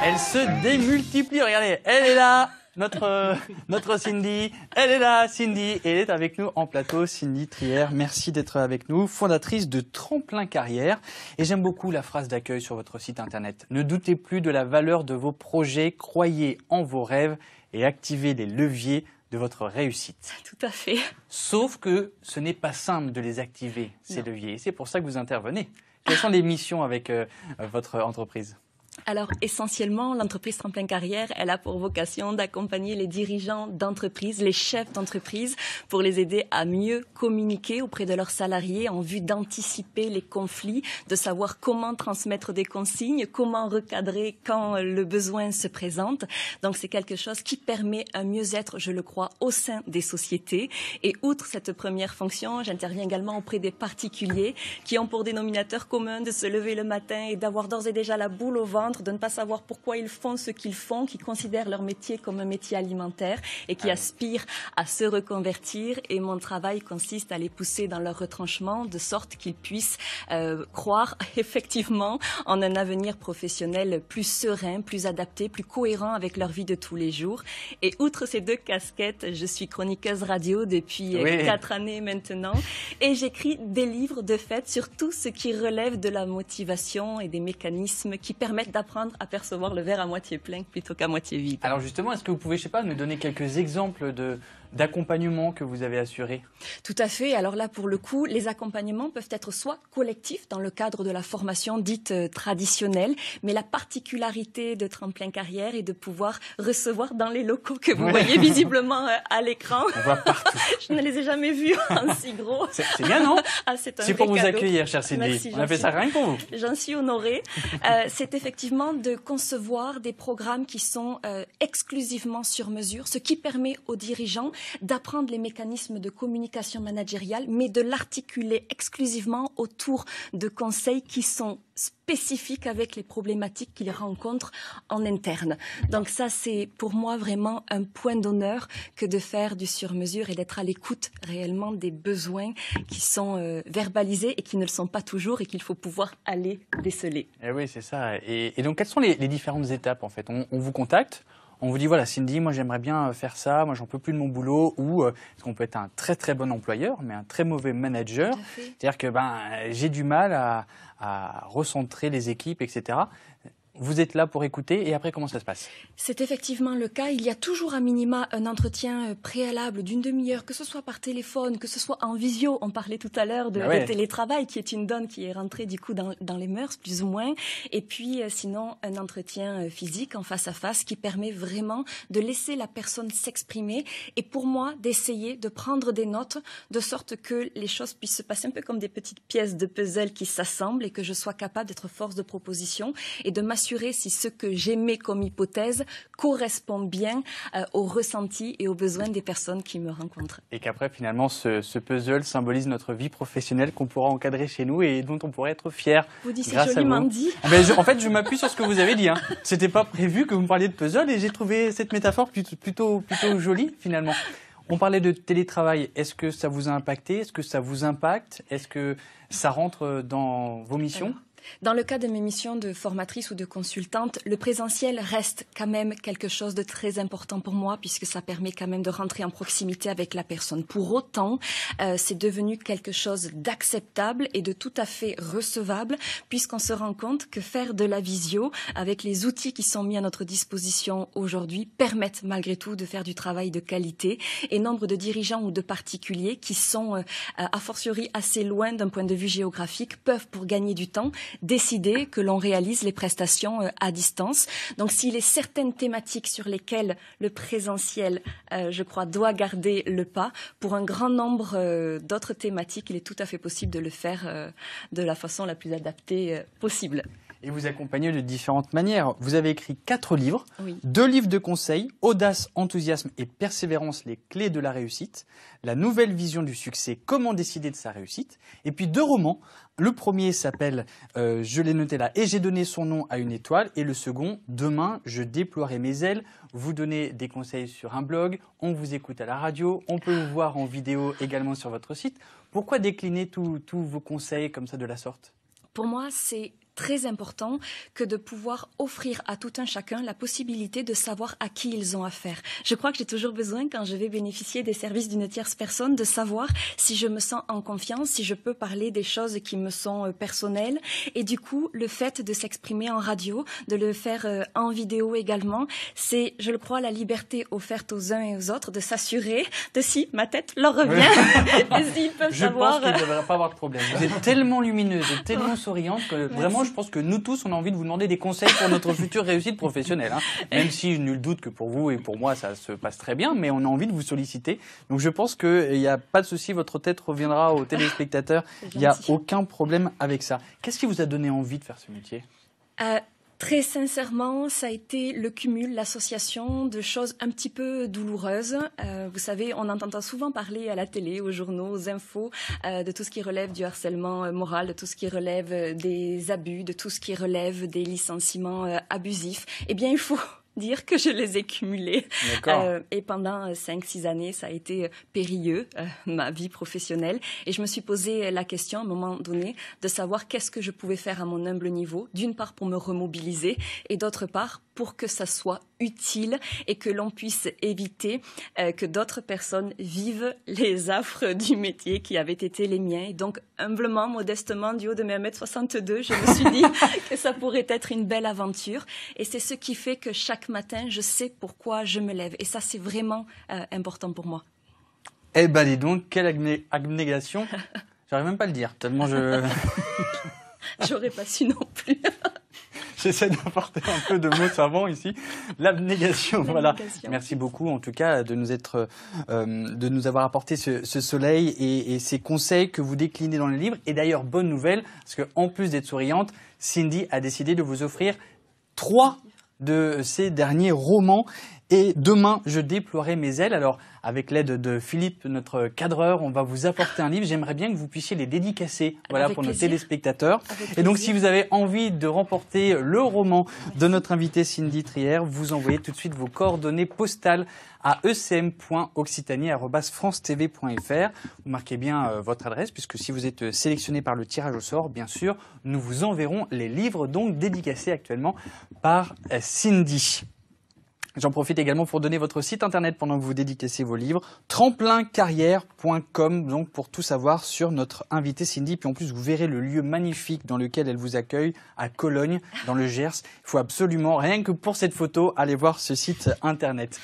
Elle se démultiplie, regardez, elle est là, notre Cindy, elle est là, Cindy, et elle est avec nous en plateau, Cindy Trier, merci d'être avec nous, fondatrice de Tremplin Carrière, et j'aime beaucoup la phrase d'accueil sur votre site internet. Ne doutez plus de la valeur de vos projets, croyez en vos rêves et activez les leviers de votre réussite. Tout à fait. Sauf que ce n'est pas simple de les activer, ces leviers, et c'est pour ça que vous intervenez. Quelles sont les missions avec votre entreprise ? Alors, essentiellement, l'entreprise Tremplin Carrière, elle a pour vocation d'accompagner les dirigeants d'entreprise, les chefs d'entreprise, pour les aider à mieux communiquer auprès de leurs salariés en vue d'anticiper les conflits, de savoir comment transmettre des consignes, comment recadrer quand le besoin se présente. Donc, c'est quelque chose qui permet un mieux-être, je le crois, au sein des sociétés. Et outre cette première fonction, j'interviens également auprès des particuliers qui ont pour dénominateur commun de se lever le matin et d'avoir d'ores et déjà la boule au ventre, de ne pas savoir pourquoi ils font ce qu'ils font, qui considèrent leur métier comme un métier alimentaire et qui aspirent à se reconvertir. Et mon travail consiste à les pousser dans leur retranchement de sorte qu'ils puissent croire effectivement en un avenir professionnel plus serein, plus adapté, plus cohérent avec leur vie de tous les jours. Et outre ces deux casquettes, je suis chroniqueuse radio depuis 4 années maintenant et j'écris des livres de fait sur tout ce qui relève de la motivation et des mécanismes qui permettent d'apprendre à percevoir le verre à moitié plein plutôt qu'à moitié vide. Alors justement, est-ce que vous pouvez, je sais pas, nous donner quelques exemples d'accompagnement que vous avez assuré? Tout à fait. Alors là, pour le coup, les accompagnements peuvent être soit collectifs dans le cadre de la formation dite traditionnelle, mais la particularité de Tremplin Carrière est de pouvoir recevoir dans les locaux que vous voyez visiblement à l'écran. On voit partout. Je ne les ai jamais vus en si gros. C'est bien, non? C'est pour vous cadeau. Accueillir, chère Cindy. Merci, on a fait ça rien que pour vous. J'en suis honorée. C'est effectivement de concevoir des programmes qui sont exclusivement sur mesure, ce qui permet aux dirigeants d'apprendre les mécanismes de communication managériale, mais de l'articuler exclusivement autour de conseils qui sont spécifiques avec les problématiques qu'ils rencontrent en interne. Donc ça, c'est pour moi vraiment un point d'honneur que de faire du sur-mesure et d'être à l'écoute réellement des besoins qui sont verbalisés et qui ne le sont pas toujours et qu'il faut pouvoir aller déceler. Eh oui, c'est ça. Et donc, quelles sont les différentes étapes en fait? On vous contacte, on vous dit voilà Cindy, moi j'aimerais bien faire ça, moi j'en peux plus de mon boulot, ou parce qu'on peut être un très très bon employeur, mais un très mauvais manager. C'est-à-dire que j'ai du mal à recentrer les équipes, etc. Vous êtes là pour écouter et après, comment ça se passe? C'est effectivement le cas. Il y a toujours à minima un entretien préalable d'une demi-heure, que ce soit par téléphone, que ce soit en visio. On parlait tout à l'heure de télétravail, qui est une donne qui est rentrée du coup dans les mœurs, plus ou moins. Et puis sinon, un entretien physique en face à face qui permet vraiment de laisser la personne s'exprimer et pour moi, d'essayer de prendre des notes de sorte que les choses puissent se passer un peu comme des petites pièces de puzzle qui s'assemblent et que je sois capable d'être force de proposition et de m'assurer si ce que j'émets comme hypothèse correspond bien aux ressentis et aux besoins des personnes qui me rencontrent. Et qu'après, finalement, ce puzzle symbolise notre vie professionnelle qu'on pourra encadrer chez nous et dont on pourrait être fier. Vous dites c'est joliment dit. En fait, je m'appuie sur ce que vous avez dit. C'était pas prévu que vous me parliez de puzzle et j'ai trouvé cette métaphore plutôt jolie, finalement. On parlait de télétravail. Est-ce que ça vous a impacté? Est-ce que ça vous impacte? Est-ce que ça rentre dans vos missions? Dans le cas de mes missions de formatrice ou de consultante, le présentiel reste quand même quelque chose de très important pour moi puisque ça permet quand même de rentrer en proximité avec la personne. Pour autant, c'est devenu quelque chose d'acceptable et de tout à fait recevable puisqu'on se rend compte que faire de la visio avec les outils qui sont mis à notre disposition aujourd'hui permettent malgré tout de faire du travail de qualité et nombre de dirigeants ou de particuliers qui sont a fortiori assez loin d'un point de vue géographique peuvent pour gagner du temps décider que l'on réalise les prestations à distance. Donc s'il est certaines thématiques sur lesquelles le présentiel, je crois, doit garder le pas, pour un grand nombre d'autres thématiques, il est tout à fait possible de le faire de la façon la plus adaptée possible. Et vous accompagnez de différentes manières. Vous avez écrit 4 livres, Oui. 2 livres de conseils, Audace, enthousiasme et persévérance, les clés de la réussite, La nouvelle vision du succès, comment décider de sa réussite, et puis 2 romans. Le premier s'appelle Je l'ai noté là, et j'ai donné son nom à une étoile, et le second, Demain, je déploierai mes ailes. Vous donnez des conseils sur un blog, on vous écoute à la radio, on peut vous voir en vidéo également sur votre site. Pourquoi décliner tous vos conseils comme ça de la sorte? Pour moi, c'est très important que de pouvoir offrir à tout un chacun la possibilité de savoir à qui ils ont affaire. Je crois que j'ai toujours besoin, quand je vais bénéficier des services d'une tierce personne, de savoir si je me sens en confiance, si je peux parler des choses qui me sont personnelles. Et du coup, le fait de s'exprimer en radio, de le faire en vidéo également, c'est, je le crois, la liberté offerte aux uns et aux autres de s'assurer de si ma tête leur revient et s'ils peuvent savoir. Je pense qu'il ne devrait pas avoir de problème. Vous êtes tellement lumineuse et tellement souriante que vraiment, je pense que nous tous, on a envie de vous demander des conseils pour notre future réussite professionnelle. Hein. Même si, nul doute que pour vous et pour moi, ça se passe très bien, mais on a envie de vous solliciter. Donc je pense qu'il n'y a pas de souci, votre tête reviendra aux téléspectateurs. Il n'y a aucun problème avec ça. Qu'est-ce qui vous a donné envie de faire ce métier ? Très sincèrement, ça a été le cumul, l'association de choses un petit peu douloureuses. Vous savez, on entend souvent parler à la télé, aux journaux, aux infos, de tout ce qui relève du harcèlement moral, de tout ce qui relève des abus, de tout ce qui relève des licenciements abusifs. Eh bien, il faut dire que je les ai cumulés. Et pendant 5-6 années, ça a été périlleux, ma vie professionnelle. Et je me suis posé la question, à un moment donné, de savoir qu'est-ce que je pouvais faire à mon humble niveau, d'une part pour me remobiliser, et d'autre part pour que ça soit utile et que l'on puisse éviter que d'autres personnes vivent les affres du métier qui avaient été les miens. Et donc, humblement, modestement, du haut de mes 1m62, je me suis dit que ça pourrait être une belle aventure. Et c'est ce qui fait que chaque matin, je sais pourquoi je me lève. Et ça, c'est vraiment important pour moi. Eh ben, dis donc, quelle abnégation. J'arrive même pas à le dire, tellement je... J'aurais pas su non plus. J'essaie d'apporter un peu de mots savants ici. L'abnégation, voilà. Merci beaucoup, en tout cas, de nous avoir apporté ce soleil et ces conseils que vous déclinez dans le livre. Et d'ailleurs, bonne nouvelle, parce que en plus d'être souriante, Cindy a décidé de vous offrir 3 de ses derniers romans. Et demain, je déploierai mes ailes. Alors, avec l'aide de Philippe, notre cadreur, on va vous apporter un livre. J'aimerais bien que vous puissiez les dédicacer, voilà, pour nos téléspectateurs. Et donc, si vous avez envie de remporter le roman de notre invitée Cindy Trier, vous envoyez tout de suite vos coordonnées postales à ecm.occitanie@francetv.fr. Vous marquez bien votre adresse, puisque si vous êtes sélectionné par le tirage au sort, bien sûr, nous vous enverrons les livres donc dédicacés actuellement par Cindy. J'en profite également pour donner votre site internet pendant que vous dédicacez vos livres, tremplincarrière.com, donc pour tout savoir sur notre invitée Cindy. Puis en plus, vous verrez le lieu magnifique dans lequel elle vous accueille, à Cologne, dans le Gers. Il faut absolument, rien que pour cette photo, aller voir ce site internet.